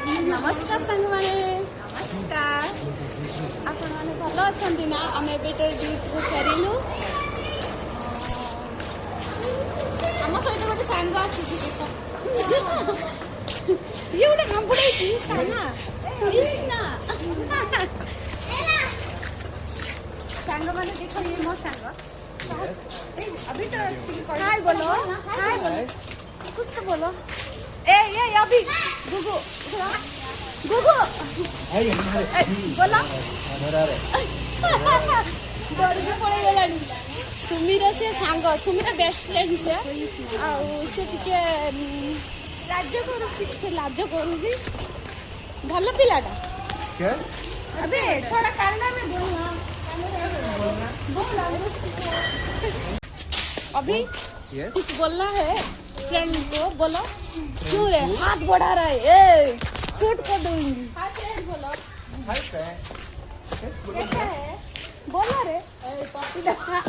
नमस्कार सांग माने नमस्कार आपण माने भलो अछंती ना आमे बेटर ड्यूटी को करिलु हम सहित गोटे सांग आसी देखो ये गोटे हम पड़े छी काना कृष्णा सांग माने देखो ये मो सांग अभी तो हाय बोलो कुछ तो बोलो ए अभी गुगु गुगु बोलो डर के पड़े गलानी सुमीर से सांग सुमीर बेस्ट फ्रेंड से आ से टिके राज्य करूची से लाज करूची भलो पिलाटा क्या अबे थोड़ा कारणा में बोलना अभी यस कुछ बोलना है फ्रेंड को बोलो क्यों रे हाथ बढ़ा रहा है ए शूट कर दूंगी हाथ फ्रेंड बोलो हाय फ्रेंड कैसा है बोला रे ए कॉपी दबा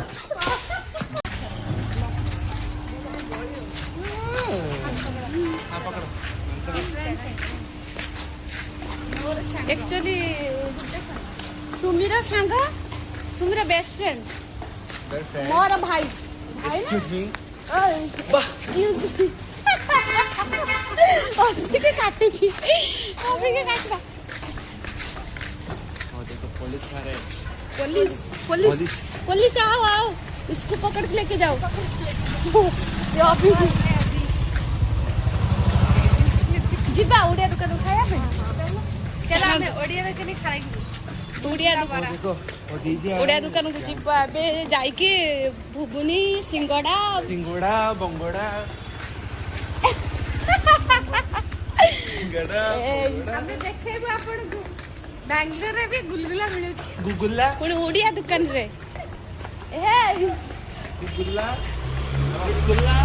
एक्चुअली सुमीरा सांग सुमीरा बेस्ट फ्रेंड मोर भाई भाई ना एक्सक्यूज मी एक्सक्यूज मी अभी के काटे छी अभी के काटवा और देखो पुलिस आ रहे हैं पुलिस पुलिस पुलिस आओ आओ इसको पकड़ के लेके जाओ ये अभी जीबा उड़िया दुकान खाया पे चलो हमें उड़िया दुकान खाएंगे उड़िया दुकान देखो वो दीदी उड़िया दुकान को जीबा बे जाई के भुबुनी सिंगड़ा सिंगोड़ा बंगोड़ा सिंगड़ा हमें देखेबो आपण बैंगलोर रे भी गुलगुला मिलु छी गुगुल्ला कोन उड़िया दुकान रे ए गुगुल्ला rasgulla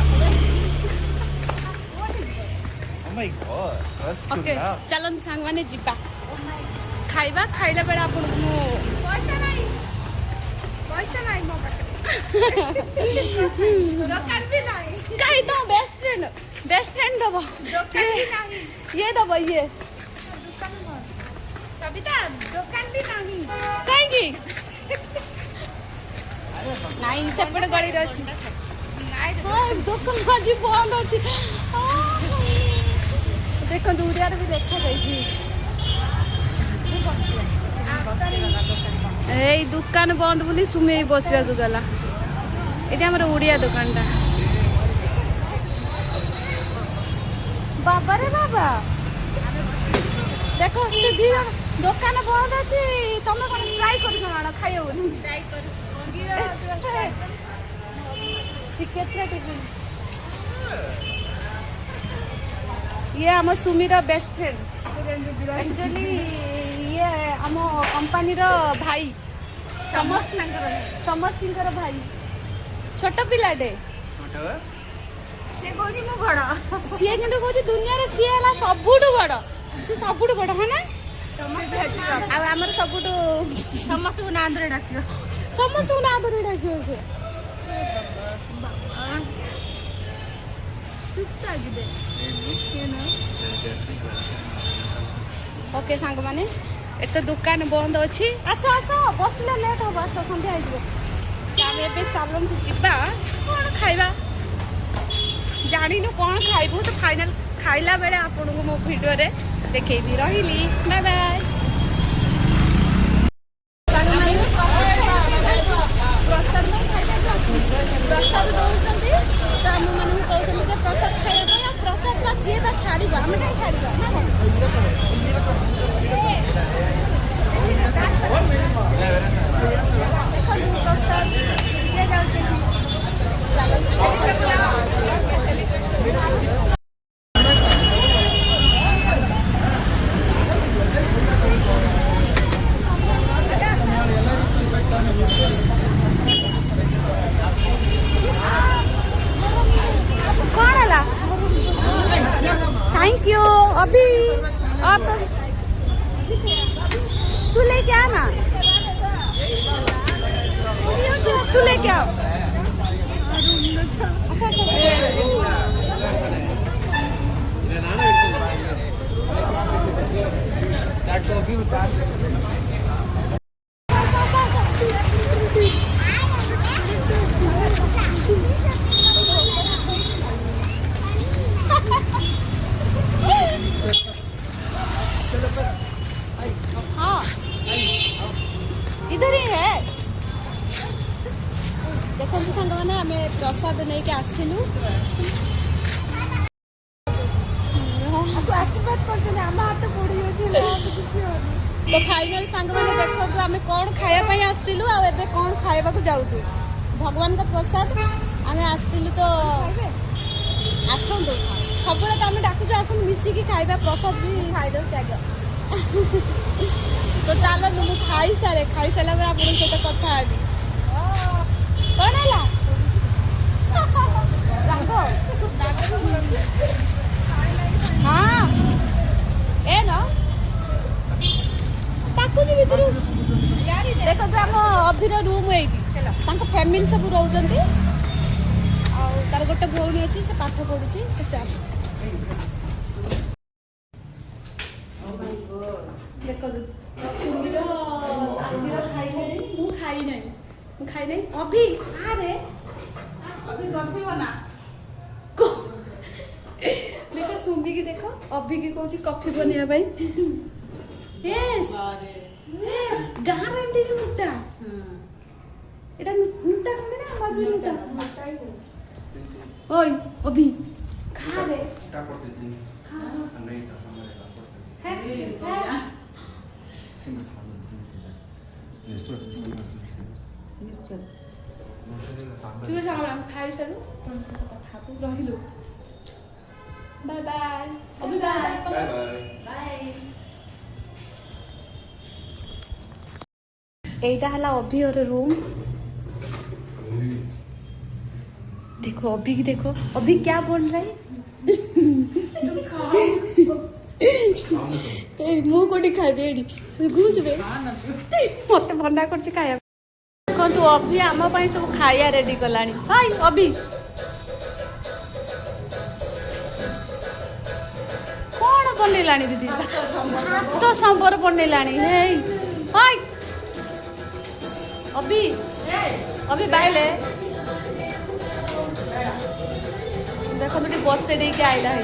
oh my god okay rasgulla चलन सांग माने जीबा खाइबा खाइला बेला आपण मो पैसा नाही मो पाखे दुकान भी नाही काई तो बेस्ट फ्रेंड दबो दुकान भी नाही ये दबो ये दुकान कविता दुकान भी नाही काई की नाही सेपट गड़ी रछि नाही दुकान बाजी बंद अछि देखो दूरिया रे भी लिखा जाई छी এই দোকান বন্ধ বলি সুমে বসবাকু গলা এটা আমার উড়িয়া দোকানটা বাবা রে বাবা দেখো সে দি দোকান বন্ধ আছে তুমি কোন ট্রাই করিছ না খাইও নি ট্রাই করিছ সিকেটরা টিফিন ये हम सुमीर बेस्ट फ्रेंड एक्चुअली ये हम कंपनी रो भाई समस्त भाई छोट पिलाटे से कोजी मु बड़ सी किंतु कोजी दुनिया रे सी हला सबुठु बड़ से सबुठु बड़ है ना आ हमर सबुठु समस्त को नाम रे डाकियो समस्त को नाम रे डाकियो से सुस्ता गिदे ओके सांग माने एत दुकान बंद अच्छी आस आस बसले लेट हम आस संध्या हो चलन जीवा कौन खाइबा जानिनु कौन खाइबू तो फाइनल खाइला बेले आपन को मो वीडियो रे देखेबी रहिली बाय बाय प्रसाद दौरान तो आम मैंने कहते प्रसाद खाइबा प्रसाद किए बा छाड़बा आम कहीं छाड़बा कौन है थैंक यू अभी आप तू लेके आना तू लेके आओ अच्छा नहीं के आसिलु आशीर्वाद कर आम हाथ पड़ी जाए तो फाइनल सांग मैंने देखो आम कौन खायापी आसलु आबे कौन खाइबा जाऊँ भगवान का प्रसाद आम आसलु तो आसतु सब तो आम डाकुच आसतु मिसिकी खाइबा प्रसाद भी खाईदे आग तो चलो मुझे खाई सारे आप सहित कथा हेबी कौन है हाँ ए ना ताकुजी भितर देखो तो आम अभिर रूम ये फैमिली सब रोचंती तार गोटे भौणी अच्छी से पाठ पढ़ुची तो चल देखो सुमीर मु खाई नहीं अभी अरे देखो सुमी की देखो अभी की कहूँ कॉफी बनिया गाँव एमती की मुटा এটা নুটা খাবে না আমার নুটা ওই অভি খা রে क्या करते थे খা नहीं था समझ का करते হ্যাঁ सिंगर सामने ये स्टोरी सिंगर তুই সামনে আমি খাই সারু তোর সাথে কথা বল রহিলু bye bye Abhi bye bye bye bye এইটা হলা অভি ওর রুম देखो अभी की देखो अभी क्या बोल रहा है मु कोटी खाइबे एडी घुंचबे मते भंडा करछ खाया कोन तू अभी आमा पई सब खाया रेडी कलानी हाय अभी कोन बनेलानी दीदी तो संबर बनेलानी हे हाय अभी बाइले देखो तो बस से दे के आइला है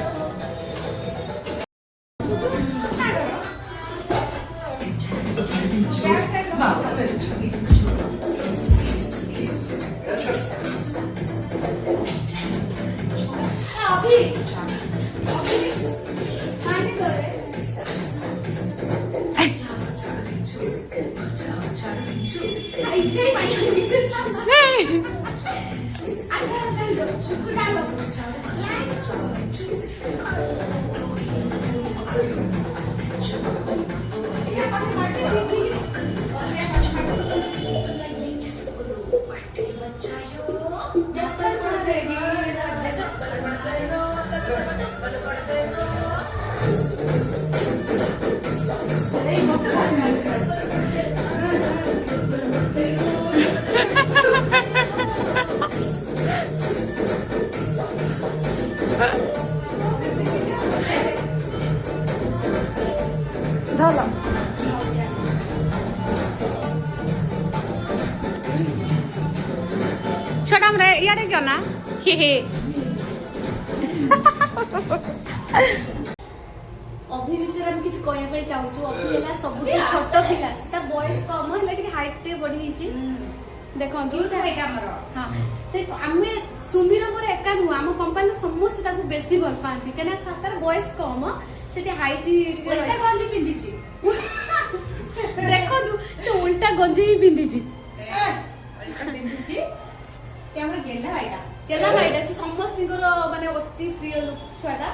धला छोटा हमरे यारे क्यों ना हे हे अभी विषय हम किछ कहया पे चाहू छु अभी हला सब छोट पिला सेटा बॉयज कम हला टिके हाइट ते बढ़ी छि देखो जो सेटा हमर हां से हमें सुमीर मोर एका नु हम कंपनी समस्त ताको बेसी भल पांती केना सातर बॉयज कम सेटी हाइट टिके उल्टा गंजी पिंदी छि देखो से उल्टा गंजी ही पिंदी छि उल्टा पिंदी छि से हमर गेला भाईटा से समस्त माने अति प्रिय छुआटा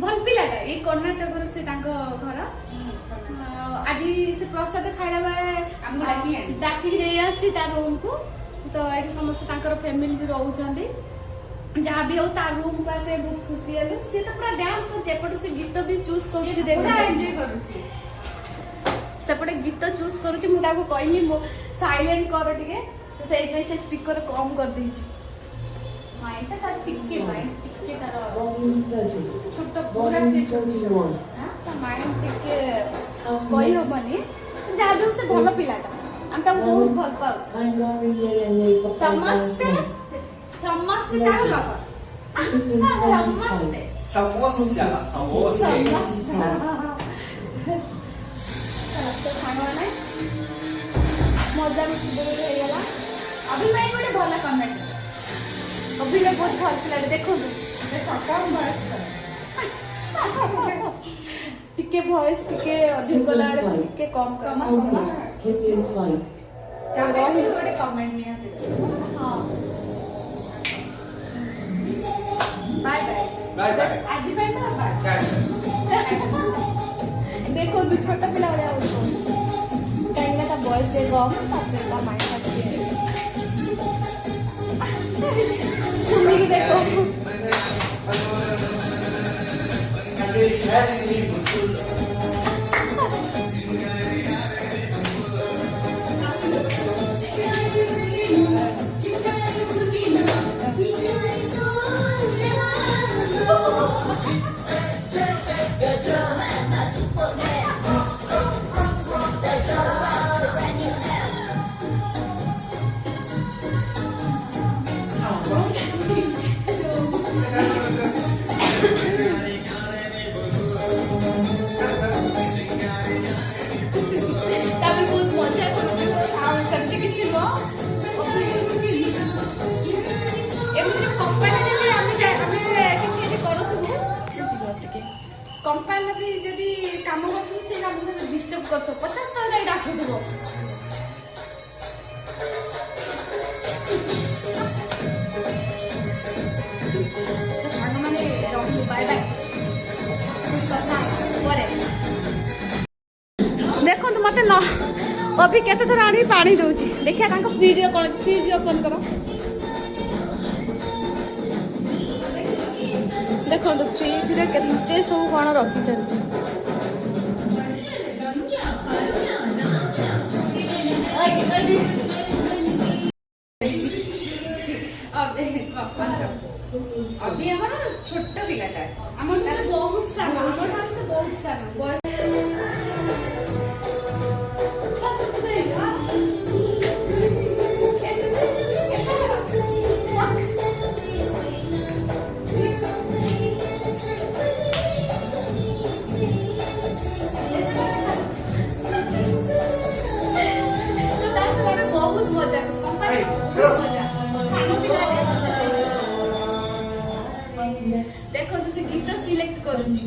भल पिलाटा ये कर्णाटक से घर आज से प्रसाद खाइला बेले डाकी दे आसी ता रूम को तो ये समस्त तांकर फैमिली भी रहउछंदी जहाँ भी हो तार रूम का से बहुत खुशी है से तो पूरा डांस कर जेपट से गीत भी चूज करूची दे पूरा एन्जॉय करूची सेपटे गीत चूज करूची मु ताको कहली मो साइलेंट कर टिके तो से से स्पीकर कम कर देची माइंड तार टिके तार छोट पूरा से हां ता माइंड टिके कोई होबनी जादू से भलो पिलाटा हम ता बहुत भल पाऊ समस्ते तार लगा समस्ते समोसा तो सागवाने मजा भी सुबह हो गला अभी मैं गोटे भला कमेंट ଅଭିନୟ ବହୁତ ଭଲ ପିଲାଟେ ଦେଖନ୍ତୁ ଟିକେ ଭଏସ୍ ଟିକେ ଅଧିକ କଲା ବେଳକୁ ଟିକେ କମ୍ ଗୋଟେ କମେଣ୍ଟ ନିହାତି ହଁ ବାଏ ବାଏ बाय बाय ଆଜି ପାଇଁ ତ ବାଏ ଦେଖନ୍ତୁ ଛୋଟ ପିଲା ଭଳିଆ ହଉଥିବ କାହିଁକିନା ତା ବୟସ ଟିକେ କମ୍ ତାପରେ ତା ମାଇଣ୍ଡ ଟିକେ ସୁମିକି ଦେଖ ତାପରେ ବହୁତ ମଜା କରୁଛୁ ଆଉ ସେମିତି କିଛି ନୁହଁ ଏମିତି କମ୍ପାନୀରେ ବି ଆମେ କିଛି ଯଦି କରୁଥିବୁ କମ୍ପାନୀରେ ବି ଯଦି କାମ କରୁଥିବୁ ସେ ଆମ ସହିତ ଡିଷ୍ଟର୍ବ କରୁଥିବ 50 ଥର ଯାଇ ଡାକୁଥିବ ସାଙ୍ଗମାନେ ରହିବୁ ବାଏ ବାଏ ପରେ ଦେଖନ୍ତୁ ମତେ ନ ଅଭି କେତେ ଥର ଆଣିକି ପାଣି ଦଉଛି ଦେଖିବା ତାଙ୍କ ଫ୍ରିଜରେ କ'ଣ ଅଛି ଫ୍ରିଜ ଓପନ୍ କର ଦେଖନ୍ତୁ ଫ୍ରିଜରେ କେତେ ସବୁ କ'ଣ ରଖିଛନ୍ତି ଅଭି ଆମର ଛୋଟ ପିଲାଟା ଆମର ବହୁତ ସାନ ବହୁତ ସାନ ବୟସ ବହୁତ ମଜା ଦେଖନ୍ତୁ ସେ ଗୀତ ସିଲେକ୍ଟ କରୁଛି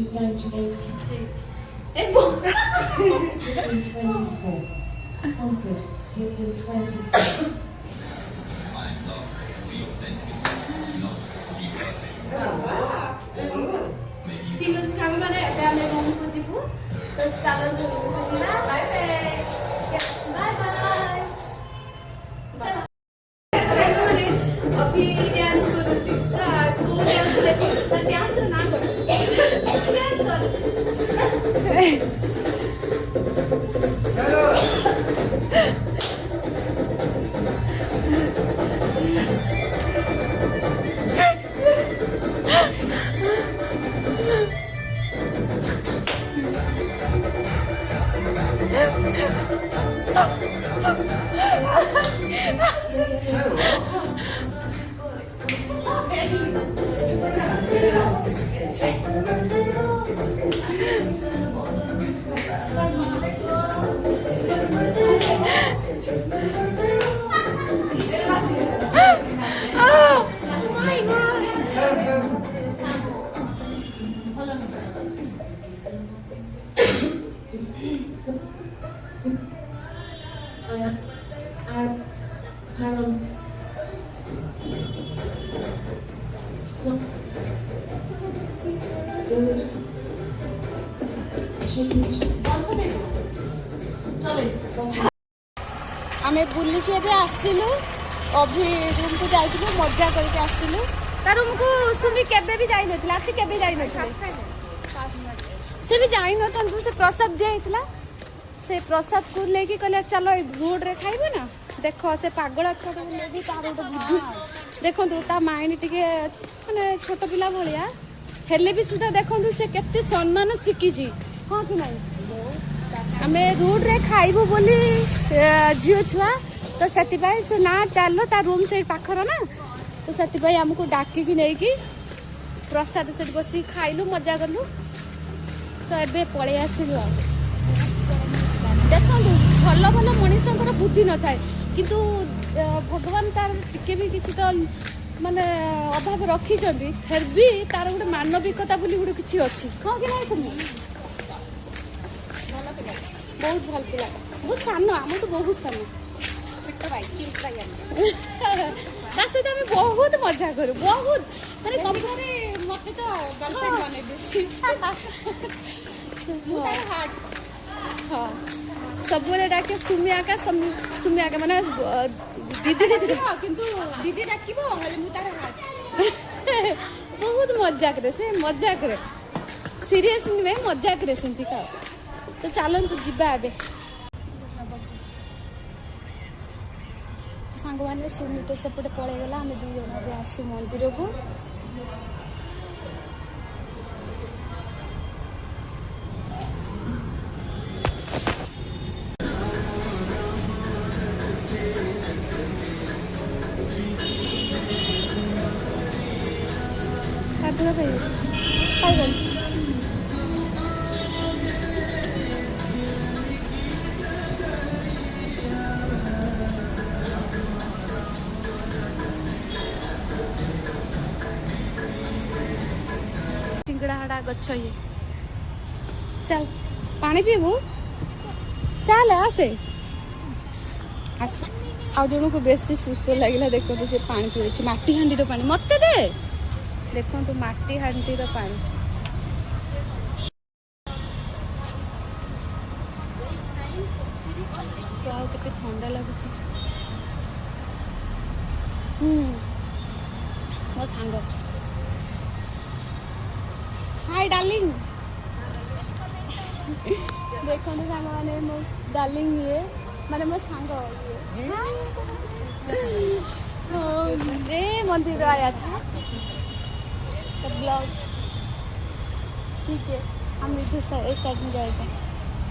ଠିକ ଅଛି ସାଙ୍ଗମାନେ ଏବେ ଆମେ ରୁମକୁ ଯିବୁ ତ ଚାଲନ୍ତୁ ରୁମକୁ ଯିବା ବାଏ ବାଏ ବାଏ ବାଏ ସାଙ୍ଗମାନେ ଅଭି ଡ୍ୟାନ୍ସ କରୁଛି ସ୍କୁଲ ଡ୍ୟାନ୍ସ ଦେଖୁ ତା ଡ୍ୟାନ୍ସର ନାଁ କଣ ଡ୍ୟାନ୍ସ କର ଆମେ ବୁଲିକି ଏବେ ଆସିଲୁ ଅଭି ରୁମକୁ ଯାଇଥିଲୁ ମଜା କରିକି ଆସିଲୁ ତା ରୁମକୁ ସୁମି କେବେ ବି ଯାଇନଥିଲା ଆସି କେବେ ଯାଇନଥିଲା ସେ ବି ଯାଇନଥାନ୍ତୁ ସେ ପ୍ରସାଦ ଦିଆହେଇଥିଲା ସେ ପ୍ରସାଦକୁ ନେଇକି କହିଲେ ଚାଲ ଏଇ ରୋଡ଼ରେ ଖାଇବ ନା ଦେଖ ସେ ପାଗଳା ଛୁଆଟାକୁ ନେଇକି ତାର ଗୋଟେ ବୁଦ୍ଧି ଦେଖନ୍ତୁ ତା ମାଇଣ୍ଡ ଟିକେ ମାନେ ଛୋଟ ପିଲା ଭଳିଆ ହେଲେ ବି ସୁଦ୍ଧା ଦେଖନ୍ତୁ ସେ କେତେ ସମ୍ମାନ ଶିଖିଛି ହଁ କି ନାହିଁ ଆମେ ରୋଡ଼ରେ ଖାଇବୁ ବୋଲି ଝିଅ ଛୁଆ ତ ସେଥିପାଇଁ ସେ ନା ଚାଲ ତା ରୁମ୍ ସେଇ ପାଖର ନା ତ ସେଥିପାଇଁ ଆମକୁ ଡାକିକି ନେଇକି ପ୍ରସାଦ ସେଠି ବସିକି ଖାଇଲୁ ମଜା କଲୁ ତ ଏବେ ପଳେଇ ଆସିଲୁ ଆଉ ଦେଖନ୍ତୁ ଭଲ ଭଲ ମଣିଷଙ୍କର ବୁଦ୍ଧି ନଥାଏ କିନ୍ତୁ ଭଗବାନ ତାର ଟିକେ ବି କିଛି ତ ମାନେ ଅଭାବ ରଖିଛନ୍ତି ଫେର୍ ବି ତାର ଗୋଟେ ମାନବିକତା ବୋଲି ଗୋଟେ କିଛି ଅଛି ହଁ କି ନାହିଁ ତୁମେ ଭଲ ପିଲା ବହୁତ ଭଲ ପିଲା ବହୁତ ସାନ ଆମଠୁ ବହୁତ ସାନ ଛୋଟ ଭାଇ କ୍ୟୁଟ୍ ଭାଇ ଆମର ତା ସହିତ ଆମେ ବହୁତ ମଜା କରୁ ବହୁତ ମାନେ ବେଶୀକରି ମତେ ତ ଗର୍ଲଫ୍ରେଣ୍ଡ ବନେଇ ଦେଇଛି ମୁଁ ତାର ହାର୍ଟ ହଁ ସବୁବେଳେ ଡାକେ ସୁମି ଆକା ମାନେ ଦିଦି ଦିଦି କିନ୍ତୁ ଦିଦି ଡାକିବ ହେଲେ ମୁଁ ତାର ହାର୍ଟ ବହୁତ ମଜା କରେ ସେ ମଜା କରେ ସିରିୟସ୍ ନୁହେଁ ମଜା କରେ ସେମିତି ଖାଅ ତ ଚାଲନ୍ତୁ ଯିବା ଏବେ ସାଙ୍ଗମାନେ ସୁମିତ ସେପଟେ ପଳେଇଗଲା ଆମେ 2 ଜଣ ଏବେ ଆସୁ ମନ୍ଦିରକୁ ଖାଇବନି सिंगड़ा गच्छ ये चल पानी पीबू चल आसे आ जन को बेसी सुस लगे देखो तो से पानी पी माटी हांडी पानी मत दे देखो तो माटी हांडी पानी केते ठंडा लगुच मो सांग हाय डार्लिंग देखो सांग मैंने मो डार्लिंग ये माने मो सांग ये मंदिर आया था तो ब्लॉग ठीक है हम इधर इस साइड में जाएगा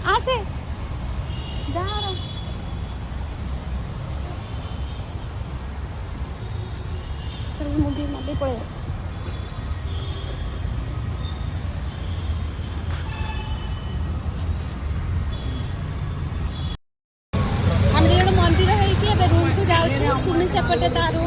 आ से जा रहा चल मंदिर मंदिर पड़े हम जन मंदिर है रूम को जाऊँ सुमी सेपटे तार